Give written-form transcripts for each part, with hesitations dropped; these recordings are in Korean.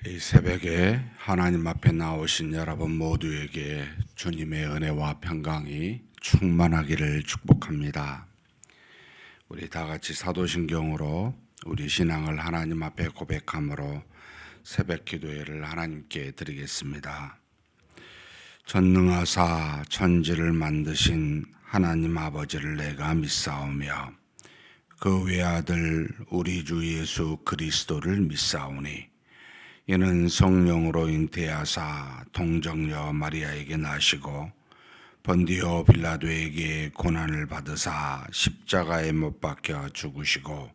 이 새벽에 하나님 앞에 나오신 여러분 모두에게 주님의 은혜와 평강이 충만하기를 축복합니다. 우리 다 같이 사도신경으로 우리 신앙을 하나님 앞에 고백함으로 새벽 기도회를 하나님께 드리겠습니다. 전능하사 천지를 만드신 하나님 아버지를 내가 믿사오며 그 외아들 우리 주 예수 그리스도를 믿사오니 이는 성령으로 잉태하사 동정녀 마리아에게 나시고 본디오 빌라도에게 고난을 받으사 십자가에 못 박혀 죽으시고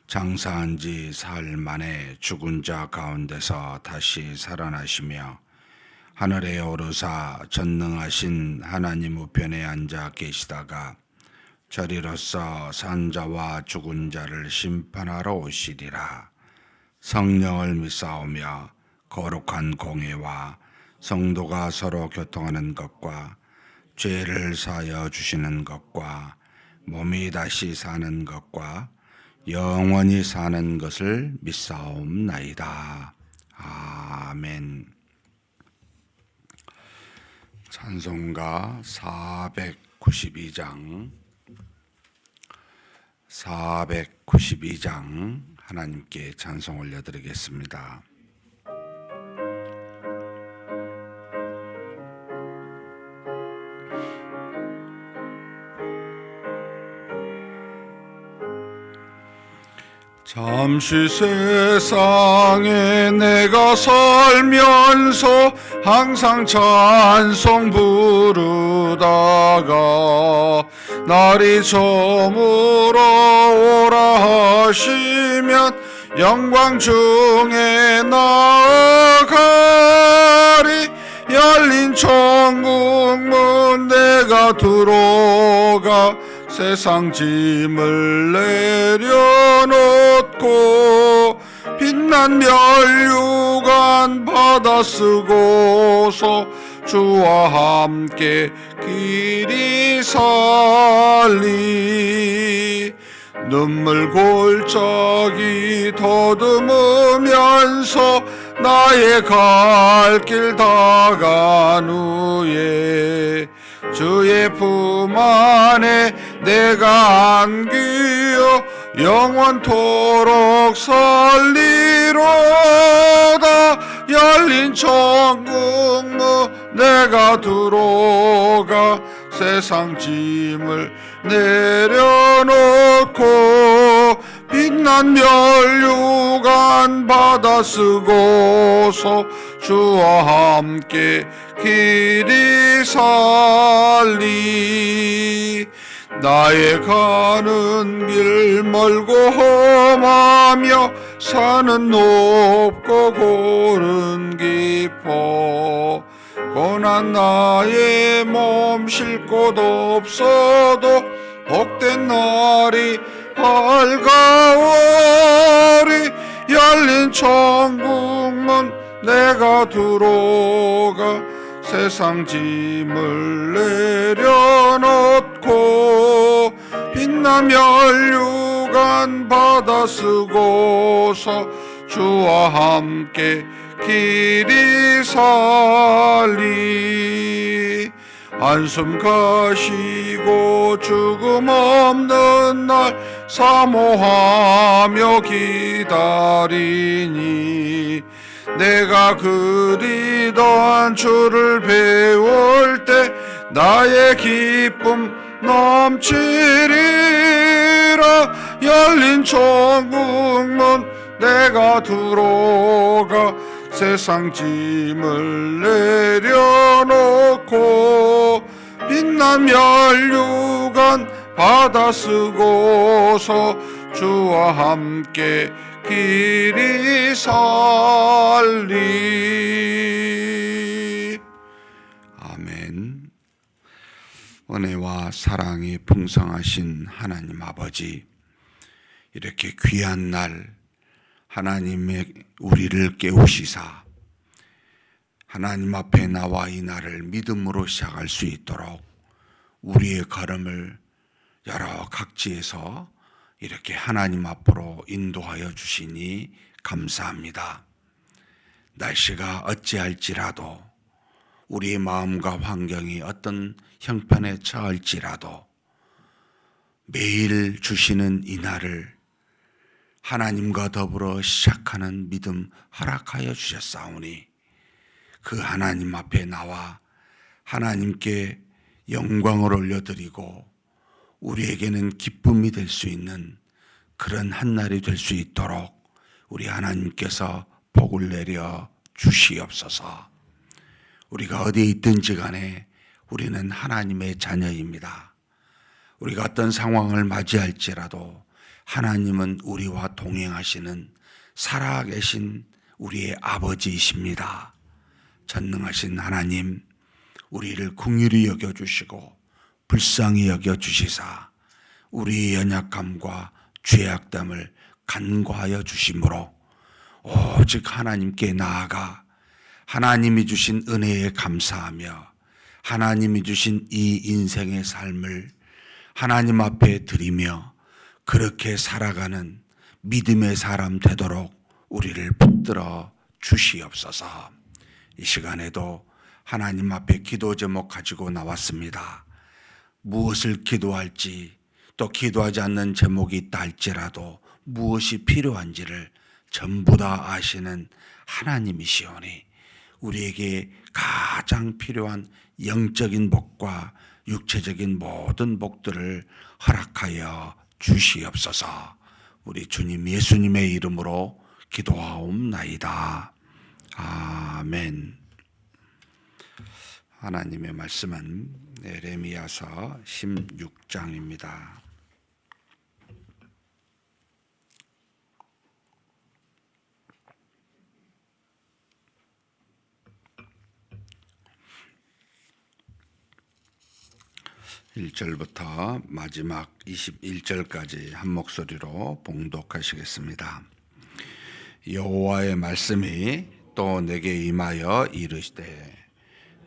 장사한 지 사흘 만에 죽은 자 가운데서 다시 살아나시며 하늘에 오르사 전능하신 하나님 우편에 앉아 계시다가 저리로서 산 자와 죽은 자를 심판하러 오시리라. 성령을 믿사오며 거룩한 공회와 성도가 서로 교통하는 것과 죄를 사하여 주시는 것과 몸이 다시 사는 것과 영원히 사는 것을 믿사옵나이다. 아멘. 찬송가 492장 하나님께 찬송 올려드리겠습니다. 잠시 세상에 내가 살면서 항상 찬송 부르다가 날이 저물어 오라 하시면 영광 중에 나아가리. 열린 천국 문 내가 들어가 세상 짐을 내려놓고 빛난 면류관 받아 쓰고서 주와 함께 길이 살리. 눈물 골짜기 더듬으면서 나의 갈 길 다간 후에 주의 품 안에 내가 안기어 영원토록 살리로다. 열린 천국 문 내가 들어가 세상 짐을 내려놓고 빛난 면류관 받아 쓰고서 주와 함께 길이 살리. 나의 가는 길 멀고 험하며 산은 높고 골은 깊어 고난 나의 몸 쉴 곳 없어도 복된 날이 밝아오리. 열린 천국 문 내가 들어가 세상 짐을 내려놓고 빛난 면류관 받아 쓰고서 주와 함께 길이 살리. 한숨 가시고 죽음 없는 날 사모하며 기다리니 내가 그리던 주를 배울 때 나의 기쁨 넘치리라. 열린 천국 문 내가 들어가 세상 짐을 내려놓고 빛난 면류관 받아 쓰고서 주와 함께 길이 살리. 아멘. 은혜와 사랑이 풍성하신 하나님 아버지, 이렇게 귀한 날 하나님의 우리를 깨우시사 하나님 앞에 나와 이 날을 믿음으로 시작할 수 있도록 우리의 걸음을 여러 각지에서 이렇게 하나님 앞으로 인도하여 주시니 감사합니다. 날씨가 어찌할지라도 우리의 마음과 환경이 어떤 형편에 처할지라도 매일 주시는 이 날을 하나님과 더불어 시작하는 믿음 허락하여 주셨사오니 그 하나님 앞에 나와 하나님께 영광을 올려드리고 우리에게는 기쁨이 될 수 있는 그런 한날이 될 수 있도록 우리 하나님께서 복을 내려 주시옵소서. 우리가 어디에 있든지 간에 우리는 하나님의 자녀입니다. 우리가 어떤 상황을 맞이할지라도 하나님은 우리와 동행하시는 살아계신 우리의 아버지이십니다. 전능하신 하나님, 우리를 긍휼히 여겨주시고 불쌍히 여겨주시사 우리의 연약함과 죄악됨을 간과하여 주심으로 오직 하나님께 나아가 하나님이 주신 은혜에 감사하며 하나님이 주신 이 인생의 삶을 하나님 앞에 드리며 그렇게 살아가는 믿음의 사람 되도록 우리를 붙들어 주시옵소서. 이 시간에도 하나님 앞에 기도 제목 가지고 나왔습니다. 무엇을 기도할지 또 기도하지 않는 제목이 있다 할지라도 무엇이 필요한지를 전부 다 아시는 하나님이시오니 우리에게 가장 필요한 영적인 복과 육체적인 모든 복들을 허락하여 주시옵소서. 우리 주님 예수님의 이름으로 기도하옵나이다. 아멘. 하나님의 말씀은 예레미야서 16장입니다. (1절부터) 마지막 (21절까지) 한 목소리로 봉독하시겠습니다. 여호와의 말씀이 또 내게 임하여 이르시되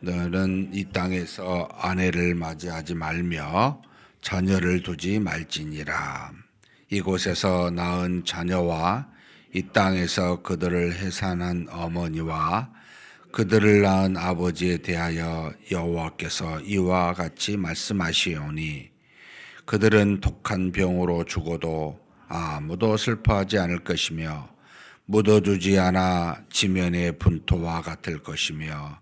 너는 이 땅에서 아내를 맞이하지 말며 자녀를 두지 말지니라. 이곳에서 낳은 자녀와 이 땅에서 그들을 해산한 어머니와 그들을 낳은 아버지에 대하여 여호와께서 이와 같이 말씀하시오니 그들은 독한 병으로 죽어도 아무도 슬퍼하지 않을 것이며 묻어두지 않아 지면의 분토와 같을 것이며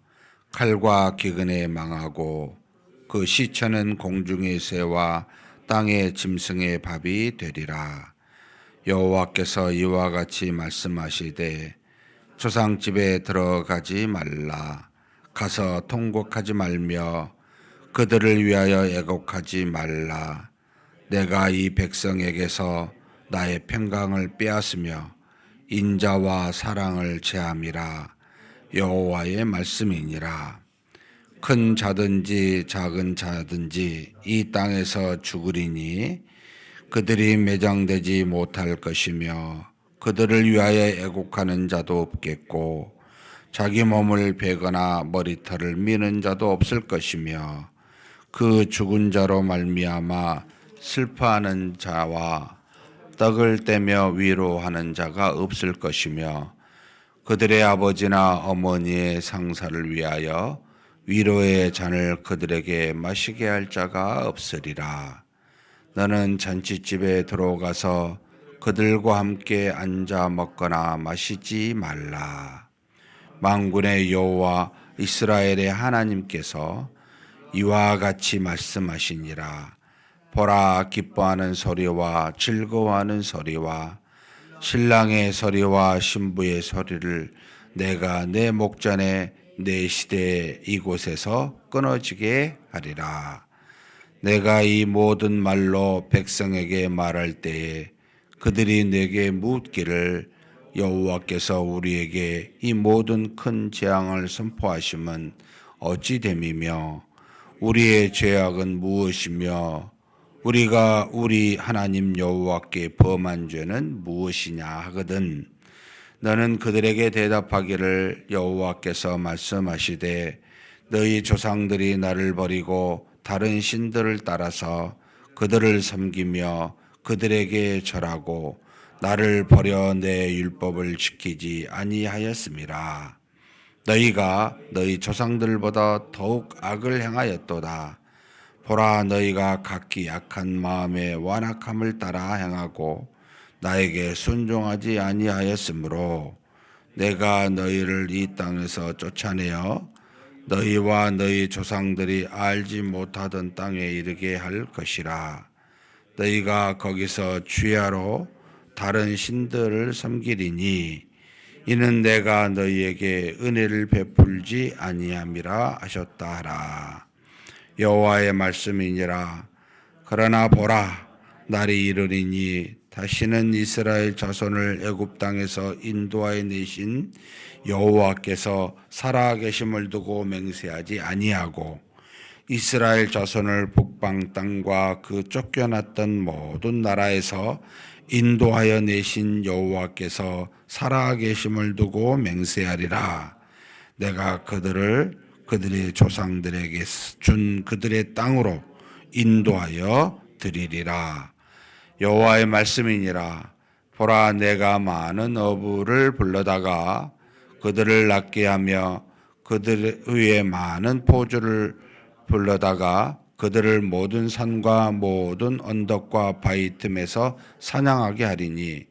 칼과 기근에 망하고 그 시체는 공중의 새와 땅의 짐승의 밥이 되리라. 여호와께서 이와 같이 말씀하시되 조상집에 들어가지 말라. 가서 통곡하지 말며 그들을 위하여 애곡하지 말라. 내가 이 백성에게서 나의 평강을 빼앗으며 인자와 사랑을 제함이라. 여호와의 말씀이니라. 큰 자든지 작은 자든지 이 땅에서 죽으리니 그들이 매장되지 못할 것이며 그들을 위하여 애곡하는 자도 없겠고 자기 몸을 베거나 머리털을 미는 자도 없을 것이며 그 죽은 자로 말미암아 슬퍼하는 자와 떡을 떼며 위로하는 자가 없을 것이며 그들의 아버지나 어머니의 상사를 위하여 위로의 잔을 그들에게 마시게 할 자가 없으리라. 너는 잔치집에 들어가서 그들과 함께 앉아 먹거나 마시지 말라. 만군의 여호와 이스라엘의 하나님께서 이와 같이 말씀하시니라. 보라, 기뻐하는 소리와 즐거워하는 소리와 신랑의 소리와 신부의 소리를 내가 내 목전에 내 시대에 이곳에서 끊어지게 하리라. 내가 이 모든 말로 백성에게 말할 때에 그들이 내게 묻기를 여호와께서 우리에게 이 모든 큰 재앙을 선포하심은 어찌 됨이며 우리의 죄악은 무엇이며 우리가 우리 하나님 여호와께 범한 죄는 무엇이냐 하거든. 너는 그들에게 대답하기를 여호와께서 말씀하시되 너희 조상들이 나를 버리고 다른 신들을 따라서 그들을 섬기며 그들에게 절하고 나를 버려 내 율법을 지키지 아니하였음이라. 너희가 너희 조상들보다 더욱 악을 행하였도다. 보라, 너희가 각기 약한 마음에 완악함을 따라 행하고 나에게 순종하지 아니하였으므로 내가 너희를 이 땅에서 쫓아내어 너희와 너희 조상들이 알지 못하던 땅에 이르게 할 것이라. 너희가 거기서 주야로 다른 신들을 섬기리니 이는 내가 너희에게 은혜를 베풀지 아니함이라 하셨다 하라. 여호와의 말씀이니라. 그러나 보라, 날이 이르리니 다시는 이스라엘 자손을 애굽 땅에서 인도하여 내신 여호와께서 살아계심을 두고 맹세하지 아니하고 이스라엘 자손을 북방 땅과 그 쫓겨났던 모든 나라에서 인도하여 내신 여호와께서 살아계심을 두고 맹세하리라. 내가 그들을 그들의 조상들에게 준 그들의 땅으로 인도하여 드리리라. 여호와의 말씀이니라. 보라, 내가 많은 어부를 불러다가 그들을 낫게 하며 그들 위에 많은 포주를 불러다가 그들을 모든 산과 모든 언덕과 바위 틈에서 사냥하게 하리니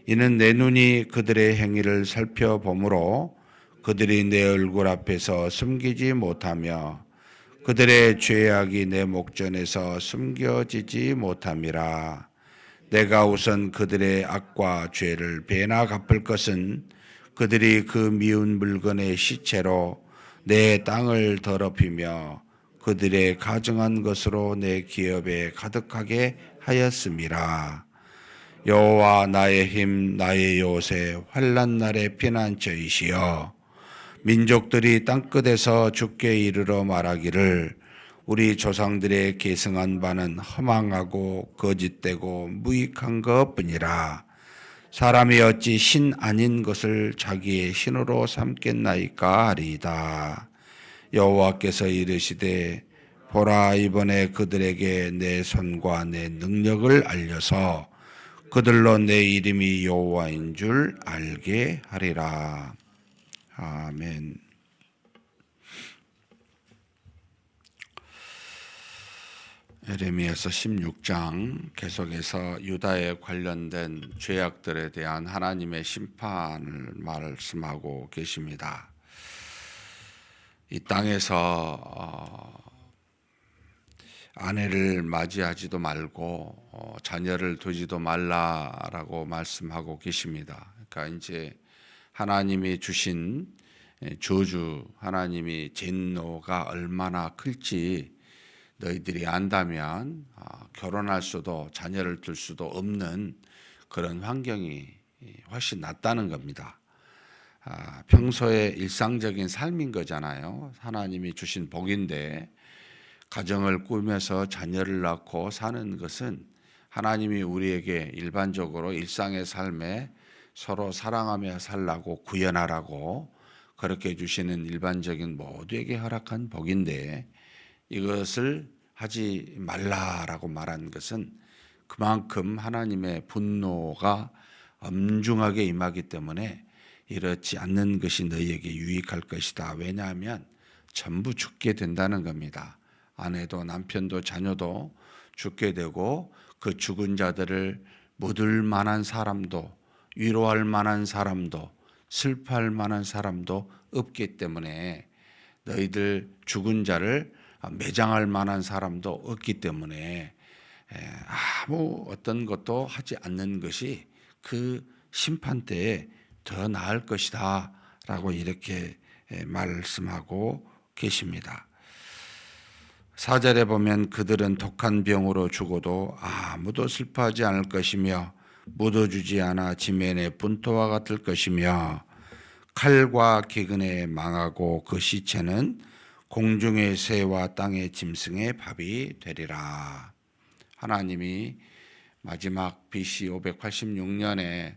이는 내 눈이 그들의 행위를 살펴보므로 그들이 내 얼굴 앞에서 숨기지 못하며 그들의 죄악이 내 목전에서 숨겨지지 못함이라. 내가 우선 그들의 악과 죄를 배나 갚을 것은 그들이 그 미운 물건의 시체로 내 땅을 더럽히며 그들의 가증한 것으로 내 기업에 가득하게 하였음이라. 여호와 나의 힘, 나의 요새, 환난 날의 피난처이시여. 민족들이 땅끝에서 주께 이르러 말하기를 우리 조상들의 계승한 바는 허망하고 거짓되고 무익한 것뿐이라. 사람이 어찌 신 아닌 것을 자기의 신으로 삼겠나이까 하리이다. 여호와께서 이르시되 보라, 이번에 그들에게 내 손과 내 능력을 알려서 그들로 내 이름이 여호와인 줄 알게 하리라. 아멘. 예레미야서 16장 계속해서 유다에 관련된 죄악들에 대한 하나님의 심판을 말씀하고 계십니다. 이 땅에서 아내를 맞이하지도 말고 자녀를 두지도 말라라고 말씀하고 계십니다. 그러니까 이제 하나님이 주신 저주, 하나님이 진노가 얼마나 클지 너희들이 안다면 결혼할 수도 자녀를 둘 수도 없는 그런 환경이 훨씬 낫다는 겁니다. 평소에 일상적인 삶인 거잖아요. 하나님이 주신 복인데 가정을 꾸면서 자녀를 낳고 사는 것은 하나님이 우리에게 일반적으로 일상의 삶에 서로 사랑하며 살라고 구현하라고 그렇게 주시는 일반적인 모두에게 허락한 복인데 이것을 하지 말라라고 말한 것은 그만큼 하나님의 분노가 엄중하게 임하기 때문에 이렇지 않는 것이 너희에게 유익할 것이다. 왜냐하면 전부 죽게 된다는 겁니다. 아내도 남편도 자녀도 죽게 되고 그 죽은 자들을 묻을 만한 사람도 위로할 만한 사람도 슬퍼할 만한 사람도 없기 때문에 너희들 죽은 자를 매장할 만한 사람도 없기 때문에 아무 어떤 것도 하지 않는 것이 그 심판 때에 더 나을 것이다 라고 이렇게 말씀하고 계십니다. 4절에 보면 그들은 독한 병으로 죽어도 아무도 슬퍼하지 않을 것이며 묻어주지 않아 지면의 분토와 같을 것이며 칼과 기근에 망하고 그 시체는 공중의 새와 땅의 짐승의 밥이 되리라. 하나님이 마지막 BC 586년에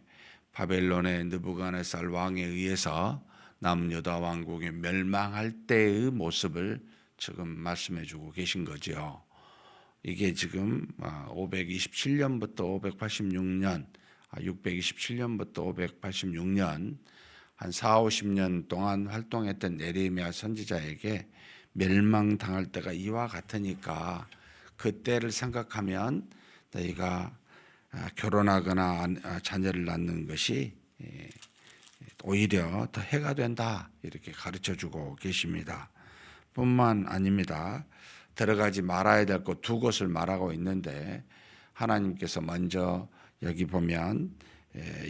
바벨론의 느부갓네살 왕에 의해서 남유다 왕국이 멸망할 때의 모습을 지금 말씀해 주고 계신 거죠. 이게 지금 527년부터 586년, 627년부터 586년 한 4, 50년 동안 활동했던 예레미야 선지자에게 멸망당할 때가 이와 같으니까 그때를 생각하면 너희가 결혼하거나 자녀를 낳는 것이 오히려 더 해가 된다, 이렇게 가르쳐주고 계십니다. 뿐만 아닙니다. 들어가지 말아야 될 곳 두 곳을 말하고 있는데, 하나님께서 먼저 여기 보면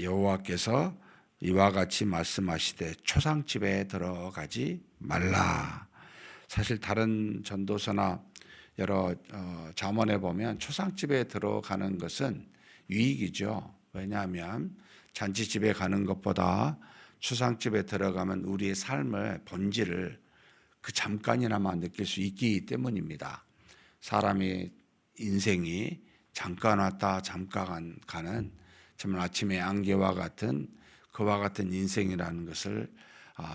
여호와께서 이와 같이 말씀하시되 초상집에 들어가지 말라. 사실 다른 전도서나 여러 잠언에 보면 초상집에 들어가는 것은 유익이죠. 왜냐하면 잔치집에 가는 것보다 초상집에 들어가면 우리의 삶의 본질을 그 잠깐이나마 느낄 수 있기 때문입니다. 사람의 인생이 잠깐 왔다 잠깐 가는 정말 아침의 안개와 같은 그와 같은 인생이라는 것을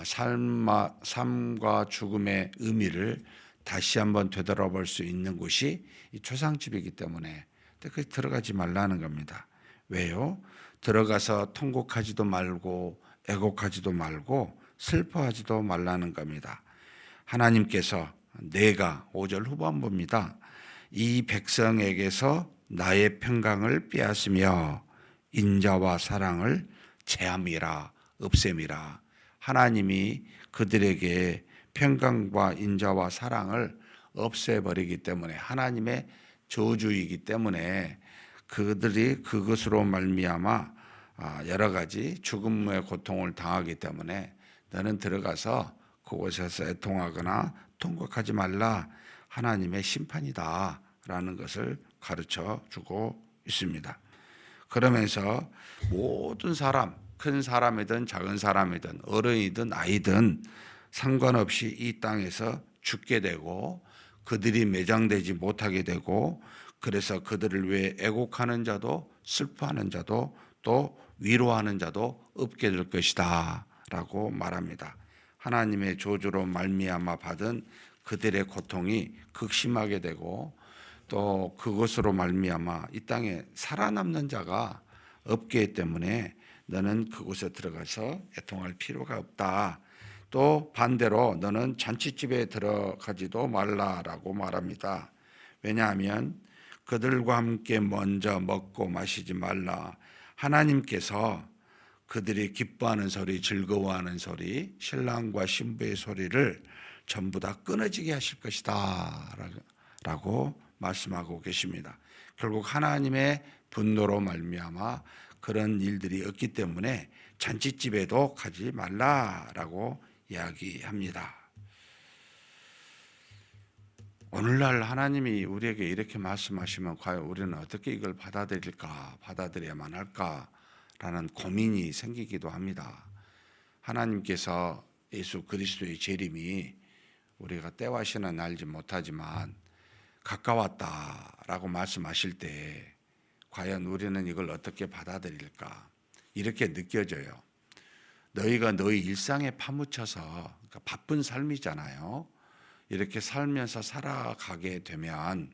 삶과 죽음의 의미를 다시 한번 되돌아볼 수 있는 곳이 이 초상집이기 때문에 그 들어가지 말라는 겁니다. 왜요? 들어가서 통곡하지도 말고 애곡하지도 말고 슬퍼하지도 말라는 겁니다. 하나님께서 내가 5절 후반부입니다. 이 백성에게서 나의 평강을 빼앗으며 인자와 사랑을 제함이라 없앰이라. 하나님이 그들에게 평강과 인자와 사랑을 없애버리기 때문에, 하나님의 저주이기 때문에 그들이 그것으로 말미암아 여러 가지 죽음의 고통을 당하기 때문에 너는 들어가서 그곳에서 애통하거나 통곡하지 말라. 하나님의 심판이다 라는 것을 가르쳐 주고 있습니다. 그러면서 모든 사람, 큰 사람이든 작은 사람이든 어른이든 아이든 상관없이 이 땅에서 죽게 되고 그들이 매장되지 못하게 되고, 그래서 그들을 위해 애곡하는 자도 슬퍼하는 자도 또 위로하는 자도 없게 될 것이다 라고 말합니다. 하나님의 저주로 말미암아 받은 그들의 고통이 극심하게 되고 또 그것으로 말미암아 이 땅에 살아남는 자가 없기 때문에 너는 그곳에 들어가서 애통할 필요가 없다. 또 반대로 너는 잔치집에 들어가지도 말라라고 말합니다. 왜냐하면 그들과 함께 먼저 먹고 마시지 말라. 하나님께서 그들이 기뻐하는 소리, 즐거워하는 소리, 신랑과 신부의 소리를 전부 다 끊어지게 하실 것이다 라고 말씀하고 계십니다. 결국 하나님의 분노로 말미암아 그런 일들이 없기 때문에 잔치집에도 가지 말라라고 이야기합니다. 오늘날 하나님이 우리에게 이렇게 말씀하시면 과연 우리는 어떻게 이걸 받아들일까, 받아들여야만 할까라는 고민이 생기기도 합니다. 하나님께서 예수 그리스도의 재림이 우리가 때와 시는 알지 못하지만 가까웠다라고 말씀하실 때 과연 우리는 이걸 어떻게 받아들일까, 이렇게 느껴져요. 너희가 너희 일상에 파묻혀서, 그러니까 바쁜 삶이잖아요. 이렇게 살면서 살아가게 되면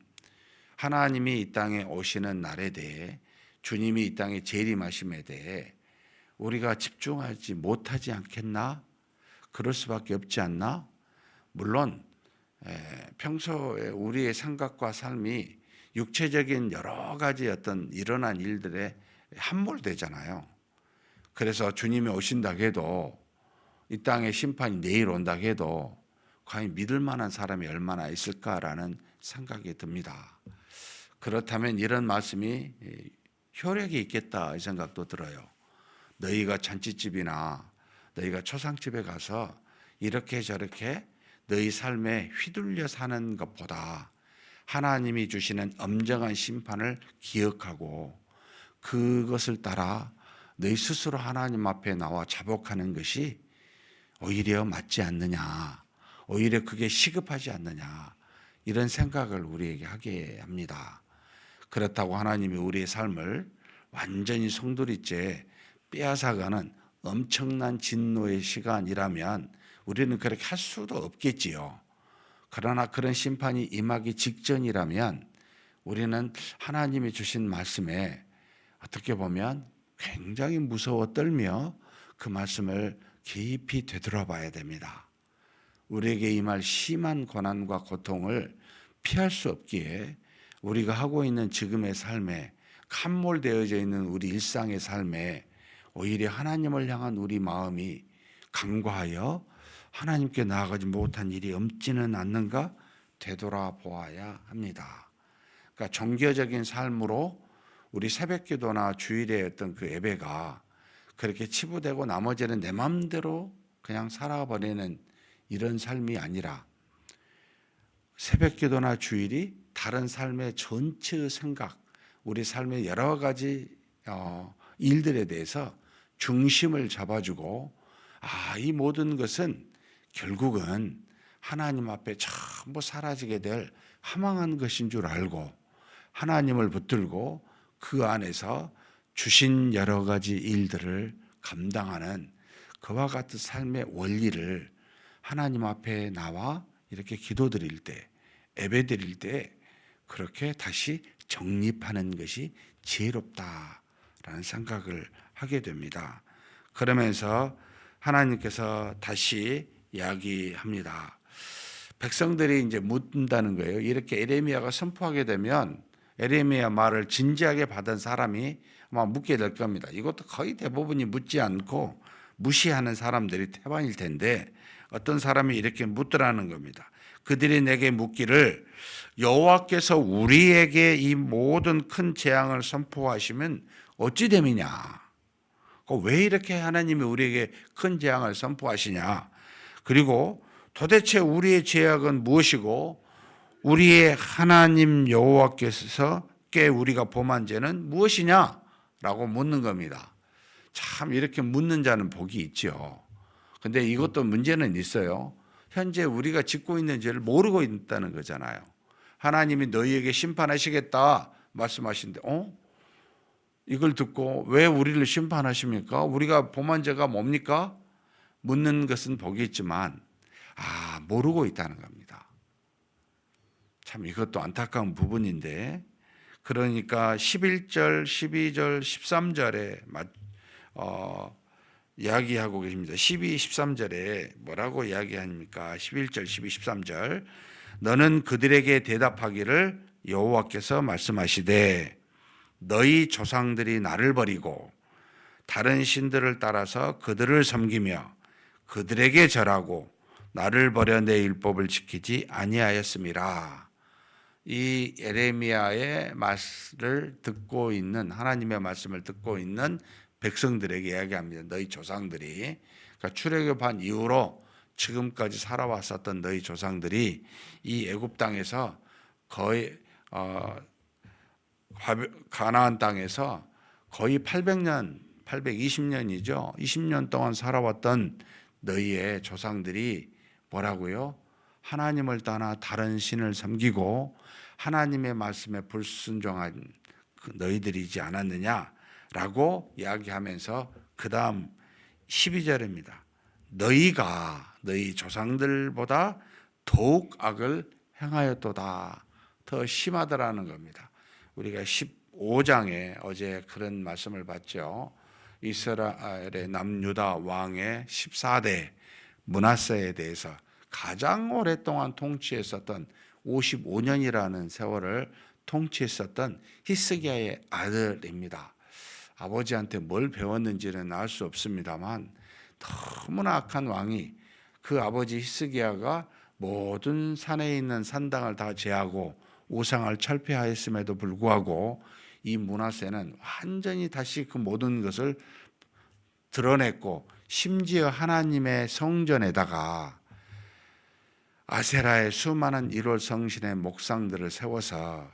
하나님이 이 땅에 오시는 날에 대해, 주님이 이 땅에 재림하심에 대해 우리가 집중하지 못하지 않겠나? 그럴 수밖에 없지 않나? 물론 평소에 우리의 생각과 삶이 육체적인 여러 가지 어떤 일어난 일들에 함몰되잖아요. 그래서 주님이 오신다 해도, 이 땅의 심판이 내일 온다 해도 과연 믿을 만한 사람이 얼마나 있을까라는 생각이 듭니다. 그렇다면 이런 말씀이 효력이 있겠다 이 생각도 들어요. 너희가 잔치집이나 너희가 초상집에 가서 이렇게 저렇게 너희 삶에 휘둘려 사는 것보다 하나님이 주시는 엄정한 심판을 기억하고 그것을 따라 너희 스스로 하나님 앞에 나와 자복하는 것이 오히려 맞지 않느냐, 오히려 그게 시급하지 않느냐, 이런 생각을 우리에게 하게 합니다. 그렇다고 하나님이 우리의 삶을 완전히 송두리째 빼앗아가는 엄청난 진노의 시간이라면 우리는 그렇게 할 수도 없겠지요. 그러나 그런 심판이 임하기 직전이라면 우리는 하나님이 주신 말씀에 어떻게 보면 굉장히 무서워 떨며 그 말씀을 깊이 되돌아봐야 됩니다. 우리에게 임할 심한 고난과 고통을 피할 수 없기에 우리가 하고 있는 지금의 삶에 함몰되어져 있는 우리 일상의 삶에 오히려 하나님을 향한 우리 마음이 간과하여 하나님께 나아가지 못한 일이 없지는 않는가 되돌아보아야 합니다. 그러니까 종교적인 삶으로 우리 새벽기도나 주일의 어떤 그 예배가 그렇게 치부되고 나머지는 내 마음대로 그냥 살아버리는 이런 삶이 아니라 새벽기도나 주일이 다른 삶의 전체의 생각, 우리 삶의 여러 가지 일들에 대해서 중심을 잡아주고 이 모든 것은 결국은 하나님 앞에 전부 사라지게 될 허망한 것인 줄 알고 하나님을 붙들고 그 안에서 주신 여러 가지 일들을 감당하는 그와 같은 삶의 원리를 하나님 앞에 나와 이렇게 기도드릴 때, 예배드릴 때 그렇게 다시 정립하는 것이 지혜롭다라는 생각을 하게 됩니다. 그러면서 하나님께서 다시 이야기합니다. 백성들이 이제 묻는다는 거예요. 이렇게 에레미야가 선포하게 되면 에레미야 말을 진지하게 받은 사람이 아마 묻게 될 겁니다. 이것도 거의 대부분이 묻지 않고 무시하는 사람들이 태반일 텐데 어떤 사람이 이렇게 묻더라는 겁니다. 그들이 내게 묻기를 여호와께서 우리에게 이 모든 큰 재앙을 선포하시면 어찌 됨이냐? 왜 이렇게 하나님이 우리에게 큰 재앙을 선포하시냐? 그리고 도대체 우리의 죄악은 무엇이고 우리의 하나님 여호와께서께 우리가 범한 죄는 무엇이냐라고 묻는 겁니다. 참 이렇게 묻는 자는 복이 있죠. 근데 이것도 문제는 있어요. 현재 우리가 짓고 있는 죄를 모르고 있다는 거잖아요. 하나님이 너희에게 심판하시겠다 말씀하시는데 이걸 듣고 왜 우리를 심판하십니까? 우리가 범한 죄가 뭡니까? 묻는 것은 복이 있지만 모르고 있다는 겁니다. 참 이것도 안타까운 부분인데 그러니까 11절, 12절, 13절에 이야기하고 계십니다. 12, 13절에 뭐라고 이야기합니까? 11절, 12, 13절 너는 그들에게 대답하기를 여호와께서 말씀하시되 너희 조상들이 나를 버리고 다른 신들을 따라서 그들을 섬기며 그들에게 절하고 나를 버려 내 율법을 지키지 아니하였음이라. 이 예레미야의 말을 듣고 있는 하나님의 말씀을 듣고 있는 백성들에게 이야기합니다. 너희 조상들이 그러니까 출애굽한 이후로 지금까지 살아왔었던 너희 조상들이 이 애굽 땅에서 거의 가나안 땅에서 거의 800년, 820년이죠. 20년 동안 살아왔던 너희의 조상들이 뭐라고요? 하나님을 떠나 다른 신을 섬기고 하나님의 말씀에 불순종한 너희들이지 않았느냐라고 이야기하면서 그 다음 12절입니다. 너희가 너희 조상들보다 더욱 악을 행하였도다. 더 심하더라는 겁니다. 우리가 15장에 어제 그런 말씀을 봤죠. 이스라엘의 남유다 왕의 14대 므낫세에 대해서 가장 오랫동안 통치했었던 55년이라는 세월을 통치했었던 히스기야의 아들입니다. 아버지한테 뭘 배웠는지는 알 수 없습니다만 너무나 악한 왕이 그 아버지 히스기야가 모든 산에 있는 산당을 다 제하고 우상을 철폐하였음에도 불구하고 이 므낫세는 완전히 다시 그 모든 것을 드러냈고 심지어 하나님의 성전에다가 아세라의 수많은 1월 성신의 목상들을 세워서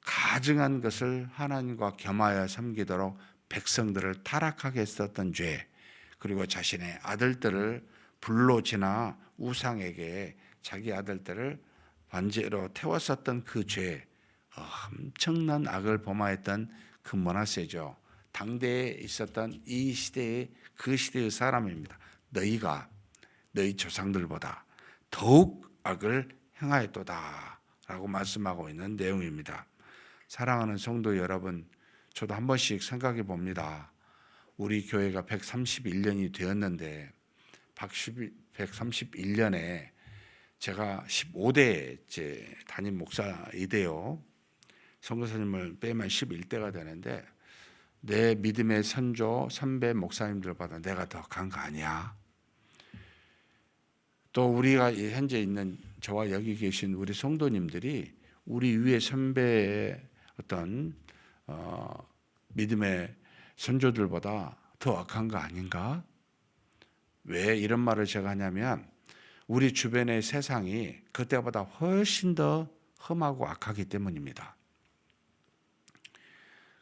가증한 것을 하나님과 겸하여 섬기도록 백성들을 타락하게 했었던 죄, 그리고 자신의 아들들을 불로 지나 우상에게 자기 아들들을 반제로 태웠었던 그 죄, 엄청난 악을 범하였던 그 므낫세죠. 당대에 있었던 이 시대의 그 시대의 사람입니다. 너희가 너희 조상들보다 더욱 악을 행하였도다 라고 말씀하고 있는 내용입니다. 사랑하는 성도 여러분, 저도 한 번씩 생각해 봅니다. 우리 교회가 131년이 되었는데 131년에 제가 15대째 담임 목사이대요. 선교사님을 빼면 11대가 되는데 내 믿음의 선조 선배 목사님들보다 내가 더 간 거 아니야. 또 우리가 현재 있는 저와 여기 계신 우리 성도님들이 우리 위의 선배의 어떤 믿음의 선조들보다 더 악한 거 아닌가? 왜 이런 말을 제가 하냐면 우리 주변의 세상이 그때보다 훨씬 더 험하고 악하기 때문입니다.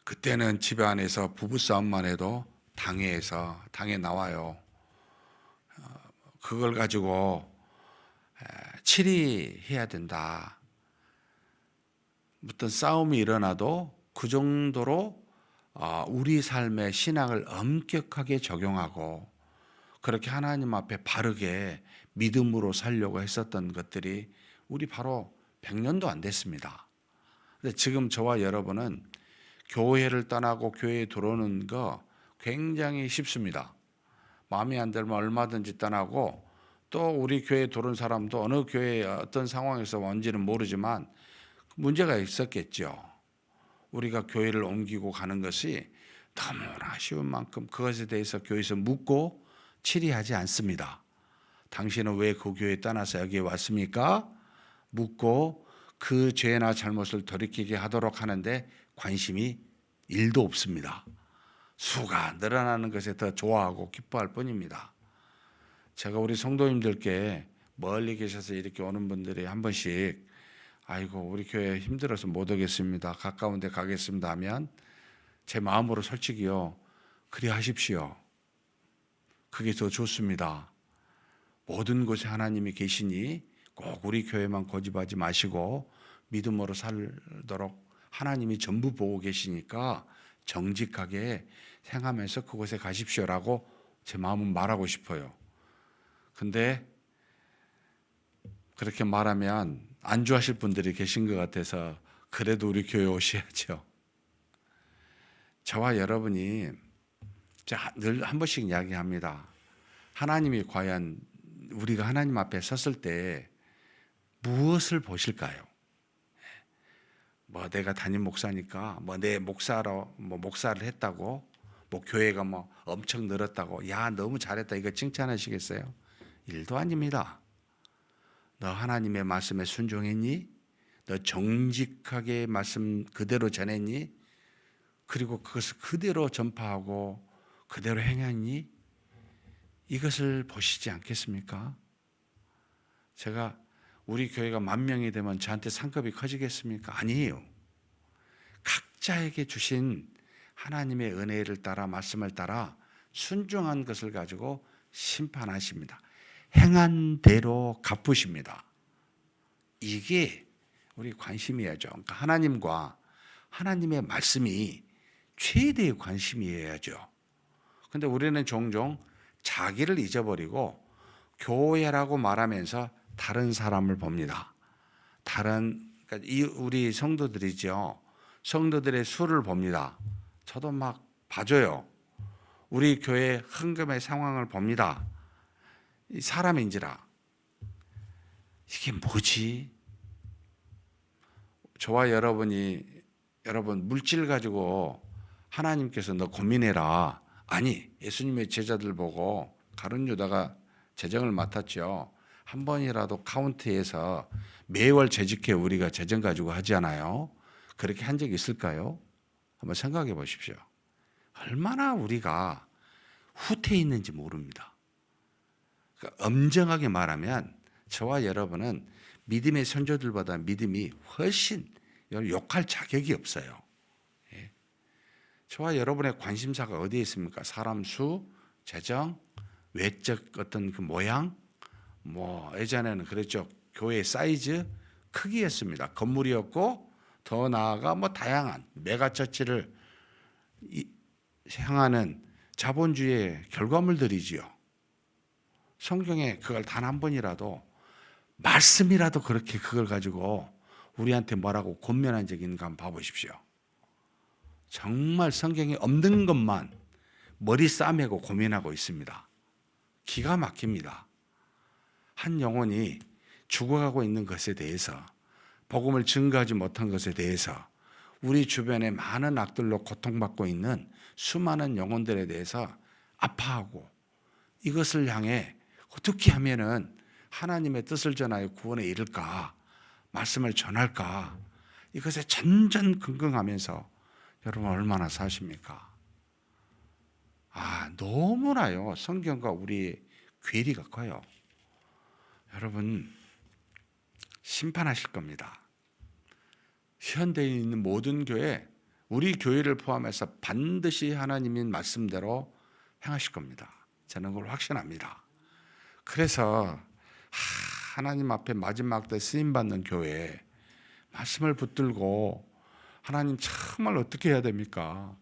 그때는 집에 안에서 부부싸움만 해도 당해 나와요. 그걸 가지고 치리해야 된다. 어떤 싸움이 일어나도 그 정도로 우리 삶의 신앙을 엄격하게 적용하고 그렇게 하나님 앞에 바르게 믿음으로 살려고 했었던 것들이 우리 바로 100년도 안 됐습니다. 근데 지금 저와 여러분은 교회를 떠나고 교회에 들어오는 거 굉장히 쉽습니다. 마음에 안 들면 얼마든지 떠나고 또 우리 교회에 들어온 사람도 어느 교회에 어떤 상황에서 온지는 모르지만 문제가 있었겠죠. 우리가 교회를 옮기고 가는 것이 너무나 쉬운 만큼 그것에 대해서 교회에서 묻고 치리하지 않습니다. 당신은 왜 그 교회에 떠나서 여기에 왔습니까? 묻고 그 죄나 잘못을 돌이키게 하도록 하는데 관심이 1도 없습니다. 수가 늘어나는 것에 더 좋아하고 기뻐할 뿐입니다. 제가 우리 성도님들께 멀리 계셔서 이렇게 오는 분들이 한 번씩 아이고 우리 교회 힘들어서 못 오겠습니다. 가까운 데 가겠습니다 하면 제 마음으로 솔직히요. 그리 하십시오. 그게 더 좋습니다. 모든 곳에 하나님이 계시니 꼭 우리 교회만 고집하지 마시고 믿음으로 살도록 하나님이 전부 보고 계시니까 정직하게 행하면서 그곳에 가십시오라고 제 마음은 말하고 싶어요. 근데 그렇게 말하면 안 좋아하실 분들이 계신 것 같아서 그래도 우리 교회 오셔야죠. 저와 여러분이 늘 한 번씩 이야기합니다. 하나님이 과연 우리가 하나님 앞에 섰을 때 무엇을 보실까요? 뭐 내가 담임 목사니까 뭐 내 목사로 뭐 목사를 했다고 뭐 교회가 뭐 엄청 늘었다고 야 너무 잘했다 이거 칭찬하시겠어요? 일도 아닙니다. 너 하나님의 말씀에 순종했니? 너 정직하게 말씀 그대로 전했니? 그리고 그것을 그대로 전파하고 그대로 행했니? 이것을 보시지 않겠습니까? 제가 우리 교회가 10,000명이 되면 저한테 상급이 커지겠습니까? 아니에요. 각자에게 주신 하나님의 은혜를 따라 말씀을 따라 순종한 것을 가지고 심판하십니다. 행한 대로 갚으십니다. 이게 우리 관심이어야죠. 그러니까 하나님과 하나님의 말씀이 최대의 관심이어야죠. 그런데 우리는 종종 자기를 잊어버리고 교회라고 말하면서 다른 사람을 봅니다. 그러니까 우리 성도들이죠. 성도들의 수를 봅니다. 저도 막 봐줘요. 우리 교회 헌금의 상황을 봅니다. 사람인지라 이게 뭐지? 저와 여러분 물질 가지고 하나님께서 너 고민해라. 아니 예수님의 제자들 보고 가룟 유다가 재정을 맡았죠. 한 번이라도 카운트에서 매월 재직해 우리가 재정 가지고 하잖아요. 그렇게 한 적이 있을까요? 한번 생각해 보십시오. 얼마나 우리가 후퇴해 있는지 모릅니다. 그러니까 엄정하게 말하면 저와 여러분은 믿음의 선조들보다 믿음이 훨씬 욕할 자격이 없어요. 예. 저와 여러분의 관심사가 어디에 있습니까? 사람 수, 재정, 외적 어떤 그 모양, 뭐 예전에는 그랬죠. 교회 사이즈, 크기였습니다. 건물이었고 더 나아가 뭐 다양한 메가처치를 향하는 자본주의의 결과물들이지요. 성경에 그걸 단 한 번이라도 말씀이라도 그렇게 그걸 가지고 우리한테 뭐라고 권면한 적이 있는가 한번 봐보십시오. 정말 성경에 없는 것만 머리 싸매고 고민하고 있습니다. 기가 막힙니다. 한 영혼이 죽어가고 있는 것에 대해서, 복음을 증거하지 못한 것에 대해서, 우리 주변에 많은 악들로 고통받고 있는 수많은 영혼들에 대해서 아파하고, 이것을 향해 어떻게 하면은 하나님의 뜻을 전하여 구원에 이를까, 말씀을 전할까, 이것에 전전긍긍하면서 여러분 얼마나 사십니까? 너무나요, 성경과 우리의 괴리가 커요. 여러분, 심판하실 겁니다. 현대에 있는 모든 교회, 우리 교회를 포함해서 반드시 하나님의 말씀대로 행하실 겁니다. 저는 그걸 확신합니다. 그래서 하나님 앞에 마지막 때 쓰임받는 교회, 말씀을 붙들고 하나님 정말 어떻게 해야 됩니까?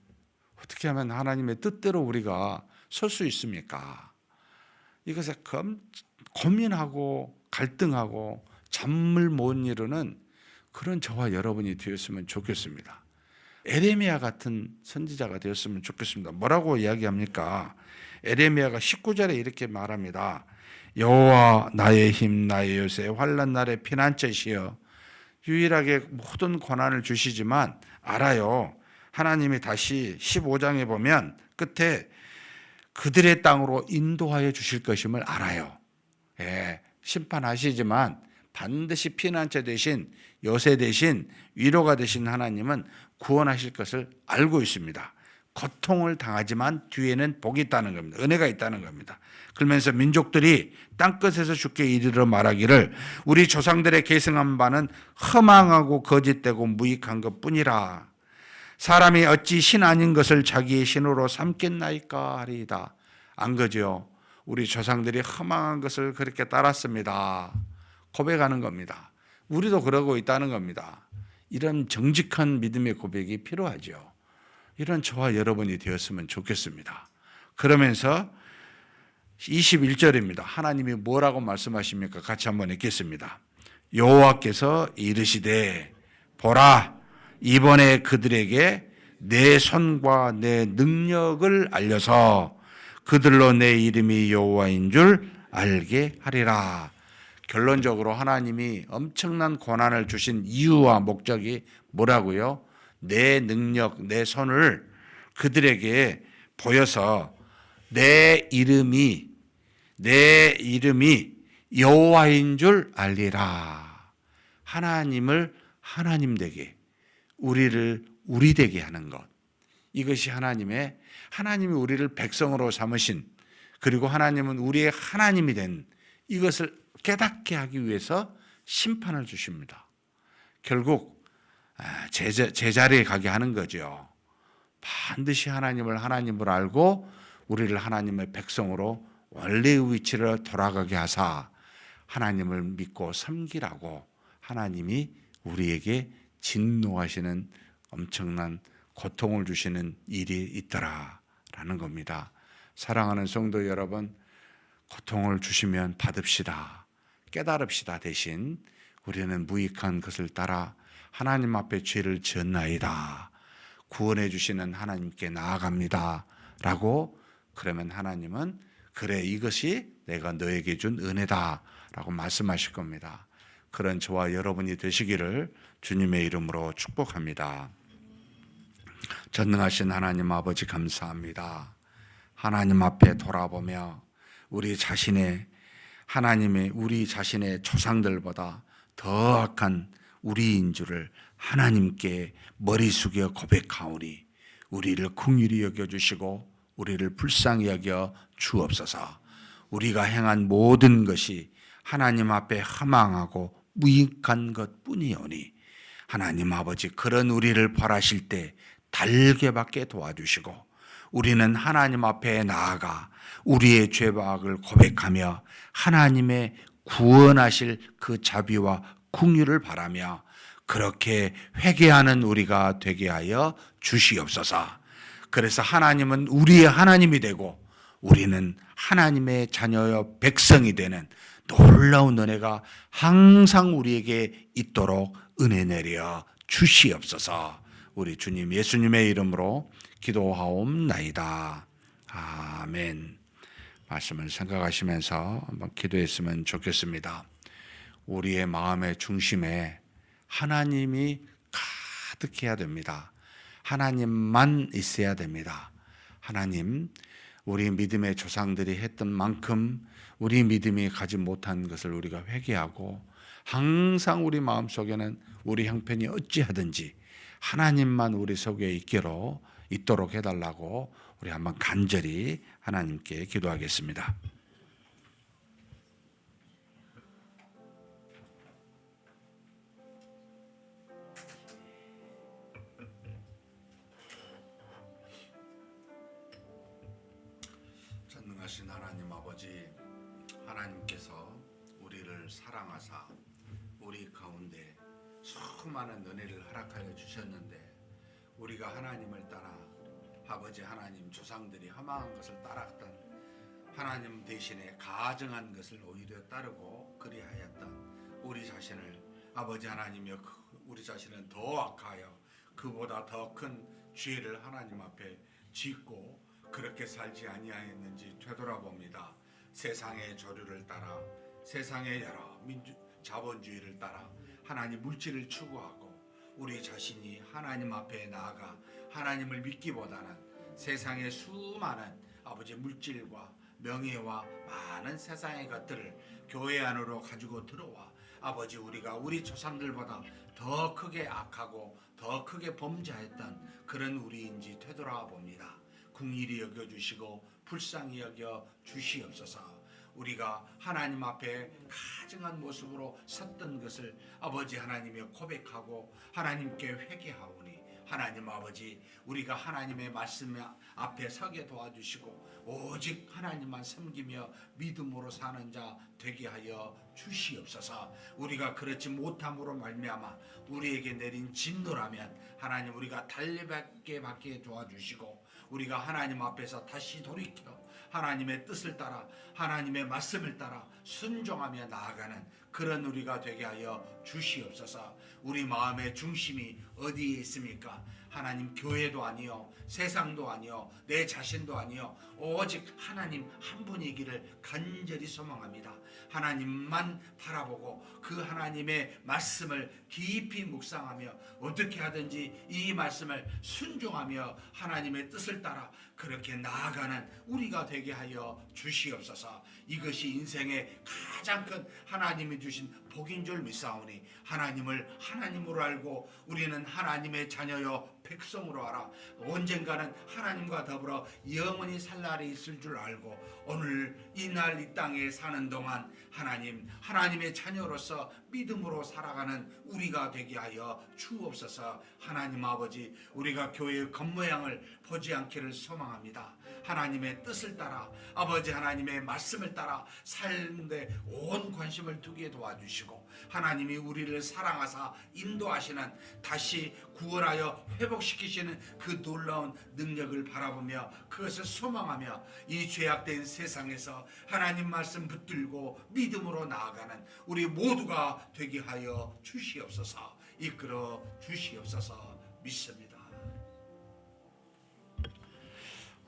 어떻게 하면 하나님의 뜻대로 우리가 설 수 있습니까? 이것에 고민하고 갈등하고 잠을 못 이루는 그런 저와 여러분이 되었으면 좋겠습니다. 에레미야 같은 선지자가 되었으면 좋겠습니다. 뭐라고 이야기합니까? 에레미야가 19절에 이렇게 말합니다. 여호와 나의 힘 나의 요새 환난 날의 피난처시여. 유일하게 모든 고난을 주시지만 알아요. 하나님이 다시 15장에 보면 끝에 그들의 땅으로 인도하여 주실 것임을 알아요. 심판하시지만 반드시 피난처 대신, 요새 대신, 위로가 되신 하나님은 구원하실 것을 알고 있습니다. 고통을 당하지만 뒤에는 복이 있다는 겁니다. 은혜가 있다는 겁니다. 그러면서 민족들이 땅끝에서 주께 이르러 말하기를 우리 조상들의 계승한 바는 허망하고 거짓되고 무익한 것뿐이라. 사람이 어찌 신 아닌 것을 자기의 신으로 삼겠나이까 하리이다. 안 그죠? 우리 조상들이 허망한 것을 그렇게 따랐습니다. 고백하는 겁니다. 우리도 그러고 있다는 겁니다. 이런 정직한 믿음의 고백이 필요하죠. 이런 저와 여러분이 되었으면 좋겠습니다. 그러면서 21절입니다. 하나님이 뭐라고 말씀하십니까? 같이 한번 읽겠습니다. 여호와께서 이르시되 보라, 이번에 그들에게 내 손과 내 능력을 알려서 그들로 내 이름이 여호와인 줄 알게 하리라. 결론적으로 하나님이 엄청난 고난을 주신 이유와 목적이 뭐라고요? 내 능력, 내 손을 그들에게 보여서 내 이름이 여호와인 줄 알리라. 하나님을 하나님 되게, 우리를 우리 되게 하는 것. 이것이 하나님이 우리를 백성으로 삼으신, 그리고 하나님은 우리의 하나님이 된 이것을 깨닫게 하기 위해서 심판을 주십니다. 결국 제자리에 가게 하는 거죠. 반드시 하나님을 하나님으로 알고 우리를 하나님의 백성으로 원래의 위치로 돌아가게 하사 하나님을 믿고 섬기라고 하나님이 우리에게 진노하시는 엄청난 고통을 주시는 일이 있더라라는 겁니다. 사랑하는 성도 여러분, 고통을 주시면 받읍시다. 깨달읍시다. 대신 우리는 무익한 것을 따라 하나님 앞에 죄를 지었나이다. 구원해 주시는 하나님께 나아갑니다. 라고, 그러면 하나님은 그래, 이것이 내가 너에게 준 은혜다 라고 말씀하실 겁니다. 그런 저와 여러분이 되시기를 주님의 이름으로 축복합니다. 전능하신 하나님 아버지 감사합니다. 하나님 앞에 돌아보며 우리 자신의 조상들보다 더 악한 우리인 줄을 하나님께 머리 숙여 고백하오니 우리를 긍휼히 여겨주시고 우리를 불쌍히 여겨 주옵소서. 우리가 행한 모든 것이 하나님 앞에 허망하고 무익한 것뿐이오니 하나님 아버지, 그런 우리를 벌하실 때 달게 받게 도와주시고 우리는 하나님 앞에 나아가 우리의 죄악을 고백하며 하나님의 구원하실 그 자비와 긍휼을 바라며 그렇게 회개하는 우리가 되게 하여 주시옵소서. 그래서 하나님은 우리의 하나님이 되고 우리는 하나님의 자녀여 백성이 되는 놀라운 은혜가 항상 우리에게 있도록 은혜 내려 주시옵소서. 우리 주님 예수님의 이름으로 기도하옵나이다. 아멘. 말씀을 생각하시면서 한번 기도했으면 좋겠습니다. 우리의 마음의 중심에 하나님이 가득해야 됩니다. 하나님만 있어야 됩니다. 하나님, 우리 믿음의 조상들이 했던 만큼 우리 믿음이 가지 못한 것을 우리가 회개하고 항상 우리 마음속에는 우리 형편이 어찌하든지 하나님만 우리 속에 있도록 해달라고 우리 한번 간절히 하나님께 기도하겠습니다. 전능하신 하나님 아버지, 하나님께서 우리를 사랑하사 우리 가운데 수많은 은혜를 허락하여 주셨는데 우리가 하나님을 따라 아버지 하나님 조상들이 허망한 것을 따랐던 하나님 대신에 가증한 것을 오히려 따르고 그리하였던 우리 자신을 아버지 하나님이여 우리 자신은 더 악하여 그보다 더 큰 죄를 하나님 앞에 짓고 그렇게 살지 아니하였는지 되돌아봅니다. 세상의 조류를 따라 세상의 여러 자본주의를 따라 하나님 물질을 추구하고 우리 자신이 하나님 앞에 나아가 하나님을 믿기보다는 세상의 수많은 아버지 물질과 명예와 많은 세상의 것들을 교회 안으로 가지고 들어와 아버지 우리가 우리 조상들보다 더 크게 악하고 더 크게 범죄했던 그런 우리인지 되돌아와 봅니다. 긍휼히 여겨주시고 불쌍히 여겨 주시옵소서. 우리가 하나님 앞에 가증한 모습으로 섰던 것을 아버지 하나님이 고백하고 하나님께 회개하오니 하나님 아버지 우리가 하나님의 말씀 앞에 서게 도와주시고 오직 하나님만 섬기며 믿음으로 사는 자 되게 하여 주시옵소서. 우리가 그렇지 못함으로 말미암아 우리에게 내린 진노라면 하나님 우리가 달리게 받게 도와주시고 우리가 하나님 앞에서 다시 돌이켜 하나님의 뜻을 따라 하나님의 말씀을 따라 순종하며 나아가는 그런 우리가 되게 하여 주시옵소서. 우리 마음의 중심이 어디에 있습니까? 하나님 교회도 아니요 세상도 아니요 내 자신도 아니요 오직 하나님 한 분이기를 간절히 소망합니다. 하나님만 바라보고 그 하나님의 말씀을 깊이 묵상하며 어떻게 하든지 이 말씀을 순종하며 하나님의 뜻을 따라 그렇게 나아가는 우리가 되게 하여 주시옵소서. 이것이 인생의 가장 큰 하나님이 주신 복인 줄 믿사오니 하나님을 하나님으로 알고 우리는 하나님의 자녀요 백성으로 알아 언젠가는 하나님과 더불어 영원히 살 날이 있을 줄 알고 오늘 이날 이 땅에 사는 동안 하나님의 자녀로서 믿음으로 살아가는 우리가 되게 하여 주옵소서. 하나님 아버지 우리가 교회의 겉모양을 보지 않기를 소망합니다. 하나님의 뜻을 따라 아버지 하나님의 말씀을 따라 삶에 온 관심을 두게 도와주시고 하나님이 우리를 사랑하사 인도하시는 다시 구원하여 회복시키시는 그 놀라운 능력을 바라보며 그것을 소망하며 이 죄악된 세상에서 하나님 말씀 붙들고 믿음으로 나아가는 우리 모두가 되게 하여 주시옵소서. 이끌어 주시옵소서 믿습니다.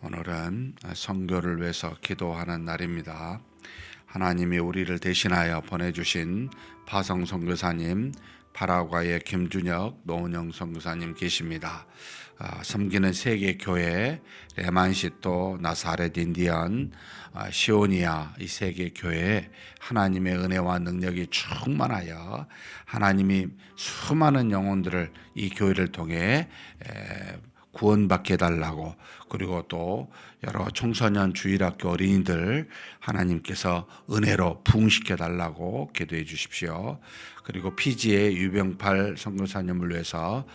오늘은 선교를 위해서 기도하는 날입니다. 하나님이 우리를 대신하여 보내주신 파성 선교사님, 파라과이의 김준혁, 노은영 선교사님 계십니다. 섬기는 세계 교회, 레만시또, 나사렛 인디언, 시오니아 이 세계 교회에 하나님의 은혜와 능력이 충만하여 하나님이 수많은 영혼들을 이 교회를 통해 구원받게 해달라고 그리고 또 여러 청소년 주일학교 어린이들 하나님께서 은혜로 부흥시켜 달라고 기도해 주십시오. 그리고 피지의 유병팔 선교사님을 위해서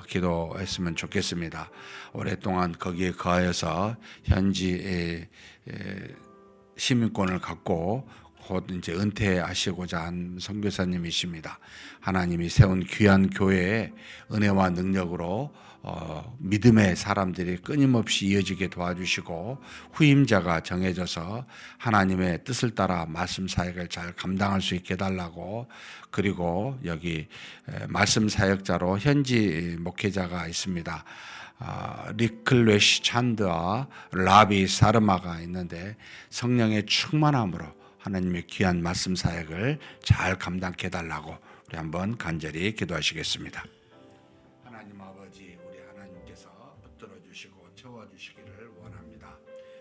기도했으면 좋겠습니다. 오랫동안 거기에 거하여서 현지 시민권을 갖고 곧 이제 은퇴하시고자 한 선교사님이십니다. 하나님이 세운 귀한 교회에 은혜와 능력으로 믿음의 사람들이 끊임없이 이어지게 도와주시고 후임자가 정해져서 하나님의 뜻을 따라 말씀 사역을 잘 감당할 수 있게 해달라고, 그리고 여기 말씀 사역자로 현지 목회자가 있습니다. 리클레시 찬드와 라비 사르마가 있는데 성령의 충만함으로 하나님의 귀한 말씀 사역을 잘 감당케 해달라고 우리 한번 간절히 기도하시겠습니다. 하나님 아버지, 우리 하나님께서 붙들어 주시고 채워주시기를 원합니다.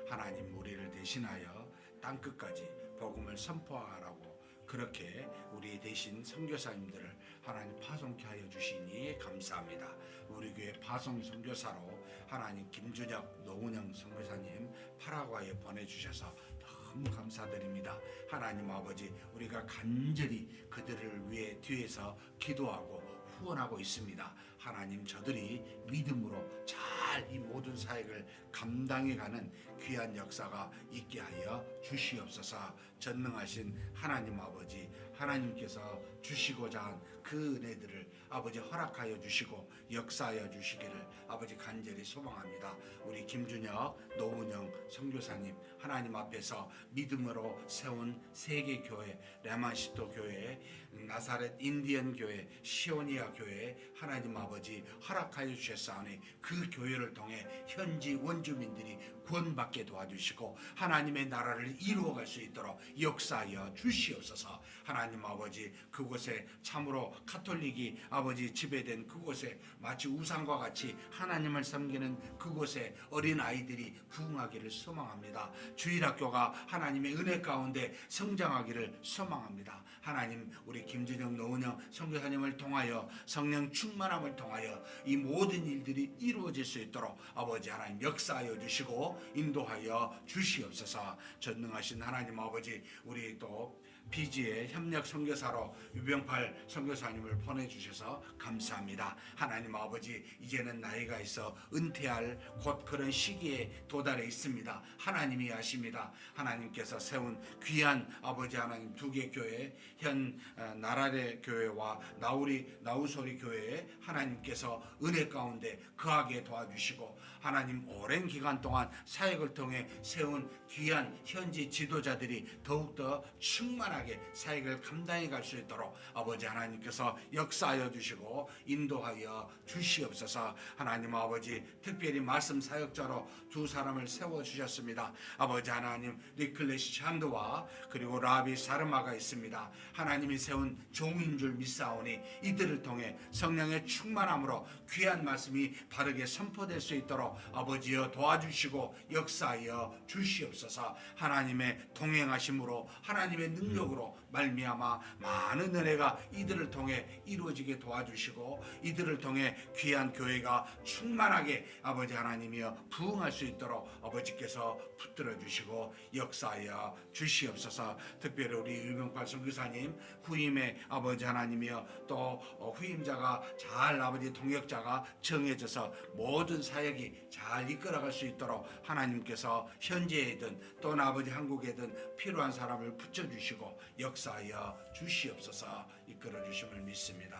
하나님, 우리를 대신하여 땅끝까지 복음을 선포하라고 그렇게 우리 대신 선교사님들을 하나님 파송케 하여 주시니 감사합니다. 우리 교회 파송 선교사로 하나님 김준혁, 노은영 선교사님 파라과이에 보내주셔서 너무 감사드립니다. 하나님 아버지, 우리가 간절히 그들을 위해 뒤에서 기도하고 후원하고 있습니다. 하나님, 저들이 믿음으로 잘 이 모든 사역을 감당해가는 귀한 역사가 있게 하여 주시옵소서. 전능하신 하나님 아버지, 하나님께서 주시고자 한 그 은혜들을 아버지 허락하여 주시고 역사하여 주시기를 아버지 간절히 소망합니다. 우리 김준혁, 노은영 선교사님 하나님 앞에서 믿음으로 세운 세계교회, 레만시도 교회, 나사렛 인디언 교회, 시오니아 교회 하나님 아버지 허락하여 주셨사오니 그 교회를 통해 현지 원주민들이 구원받게 도와주시고 하나님의 나라를 이루어갈 수 있도록 역사하여 주시옵소서. 하나님 아버지, 그곳에 참으로 가톨릭이 아버지 지배된 그곳에 마치 우상과 같이 하나님을 섬기는 그곳에 어린 아이들이 부흥하기를 소망합니다. 주일학교가 하나님의 은혜 가운데 성장하기를 소망합니다. 하나님, 우리 김준영, 노은영 선교사님을 통하여 성령 충만함을 통하여 이 모든 일들이 이루어질 수 있도록 아버지 하나님 역사하여 주시고 인도하여 주시옵소서. 전능하신 하나님 아버지, 우리 또 피지의 협력 선교사로 유병팔 선교사님을 보내주셔서 감사합니다. 하나님 아버지, 이제는 나이가 있어 은퇴할 곧 그런 시기에 도달해 있습니다. 하나님이 아십니다. 하나님께서 세운 귀한 아버지 하나님 두 개 교회, 현 나라레 교회와 나우소리 교회에 하나님께서 은혜 가운데 거하게 도와주시고 하나님 오랜 기간 동안 사역을 통해 세운 귀한 현지 지도자들이 더욱더 충만하게 사역을 감당해 갈 수 있도록 아버지 하나님께서 역사하여 주시고 인도하여 주시옵소서. 하나님 아버지, 특별히 말씀 사역자로 두 사람을 세워주셨습니다. 아버지 하나님, 리클레시 찬드와 그리고 라비 사르마가 있습니다. 하나님이 세운 종인 줄 믿사오니 이들을 통해 성령의 충만함으로 귀한 말씀이 바르게 선포될 수 있도록 아버지여 도와주시고 역사하여 주시옵소서. 하나님의 동행하심으로 하나님의 능력으로 말미암아 많은 은혜가 이들을 통해 이루어지게 도와주시고 이들을 통해 귀한 교회가 충만하게 아버지 하나님이여 부흥할 수 있도록 아버지께서 붙들어 주시고 역사하여 주시옵소서. 특별히 우리 유병팔 선교사님 후임의 아버지 하나님이여 또 후임자가 잘 아버지 동역자가 정해져서 모든 사역이 잘 이끌어갈 수 있도록 하나님께서 현지에든 또 아버지 한국에든 필요한 사람을 붙여주시고 역사하여 주시옵소서. 이끌어 주심을 믿습니다.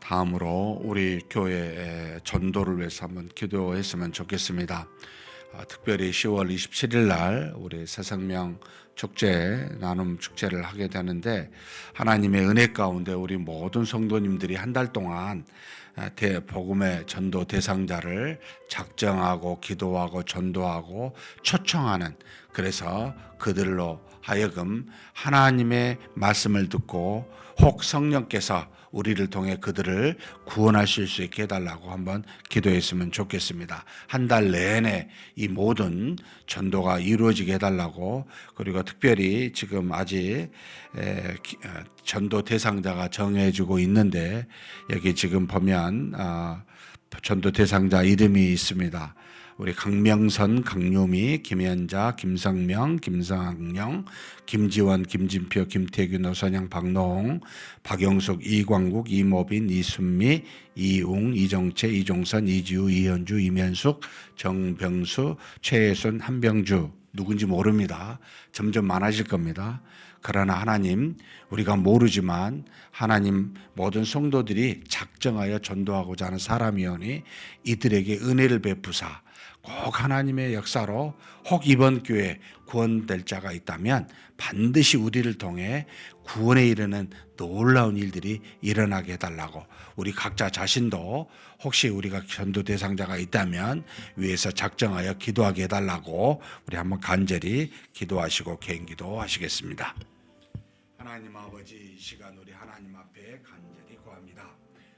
다음으로 우리 교회의 전도를 위해서 한번 기도했으면 좋겠습니다. 특별히 10월 27일 날 우리 새생명 축제, 나눔 축제를 하게 되는데 하나님의 은혜 가운데 우리 모든 성도님들이 한 달 동안 복음의 전도 대상자를 작정하고 기도하고 전도하고 초청하는, 그래서 그들로 하여금 하나님의 말씀을 듣고 혹 성령께서 우리를 통해 그들을 구원하실 수 있게 해달라고 한번 기도했으면 좋겠습니다. 한 달 내내 이 모든 전도가 이루어지게 해달라고, 그리고 특별히 지금 아직 전도 대상자가 정해지고 있는데 여기 지금 보면 전도 대상자 이름이 있습니다. 우리 강명선, 강유미, 김현자, 김성명, 김성영, 김지원, 김진표, 김태규, 노선영, 박노홍, 박영숙, 이광국, 이모빈, 이순미, 이웅, 이정채, 이종선, 이지우, 이현주, 이면숙, 정병수, 최혜순, 한병주 누군지 모릅니다. 점점 많아질 겁니다. 그러나 하나님, 우리가 모르지만 하나님 모든 성도들이 작정하여 전도하고자 하는 사람이오니 이들에게 은혜를 베푸사 꼭 하나님의 역사로 혹 이번 교회 구원될 자가 있다면 반드시 우리를 통해 구원에 이르는 놀라운 일들이 일어나게 해달라고, 우리 각자 자신도 혹시 우리가 전도 대상자가 있다면 위에서 작정하여 기도하게 해달라고 우리 한번 간절히 기도하시고 개인기도 하시겠습니다. 하나님 아버지, 이 시간 우리 하나님 앞에 간절히 구합니다.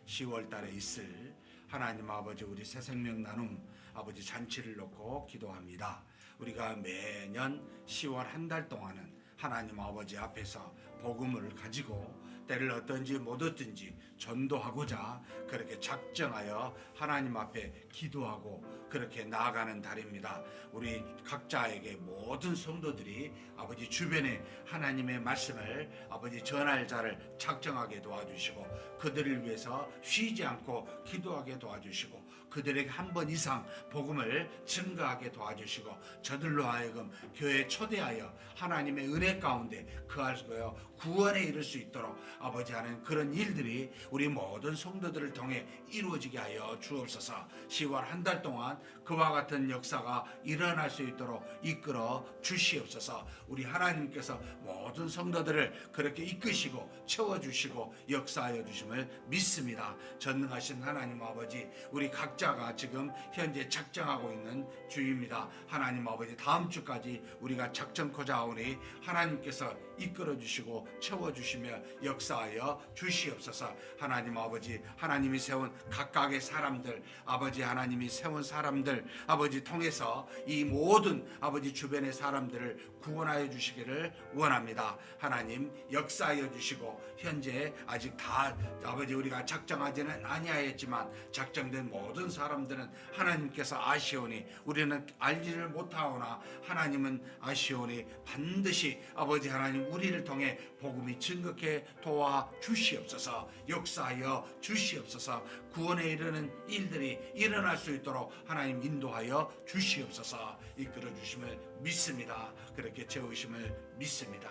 10월 달에 있을 하나님 아버지 우리 새생명 나눔 아버지 잔치를 놓고 기도합니다. 우리가 매년 10월 한 달 동안은 하나님 아버지 앞에서 복음을 가지고 때를 얻든지 못 얻든지 전도하고자 그렇게 작정하여 하나님 앞에 기도하고 그렇게 나아가는 달입니다. 우리 각자에게 모든 성도들이 아버지 주변에 하나님의 말씀을 아버지 전할 자를 작정하게 도와주시고 그들을 위해서 쉬지 않고 기도하게 도와주시고 그들에게 한 번 이상 복음을 증거하게 도와주시고 저들로 하여금 교회에 초대하여 하나님의 은혜 가운데 그하여 구원에 이를 수 있도록 아버지 하는 그런 일들이 우리 모든 성도들을 통해 이루어지게 하여 주옵소서. 10월 한 달 동안 그와 같은 역사가 일어날 수 있도록 이끌어 주시옵소서. 우리 하나님께서 모든 성도들을 그렇게 이끄시고 채워주시고 역사하여 주심을 믿습니다. 전능하신 하나님 아버지, 우리 각자가 지금 현재 작정하고 있는 주입니다. 하나님 아버지, 다음 주까지 우리가 작정코자 하오니 하나님께서 이끌어 주시고 채워 주시며 역사하여 주시옵소서. 하나님 아버지, 하나님이 세운 각각의 사람들, 아버지 하나님이 세운 사람들 아버지 통해서 이 모든 아버지 주변의 사람들을 구원하여 주시기를 원합니다. 하나님 역사하여 주시고 현재 아직 다 아버지 우리가 작정하지는 아니하였지만 작정된 모든 사람들은 하나님께서 아시오니 우리는 알지를 못하오나 하나님은 아시오니 반드시 아버지 하나님 우리를 통해 복음이 증거케 도와 주시옵소서. 역사하여 주시옵소서. 구원에 이르는 일들이 일어날 수 있도록 하나님 인도하여 주시옵소서. 이끌어 주심을 믿습니다. 그렇게 채우심을 믿습니다.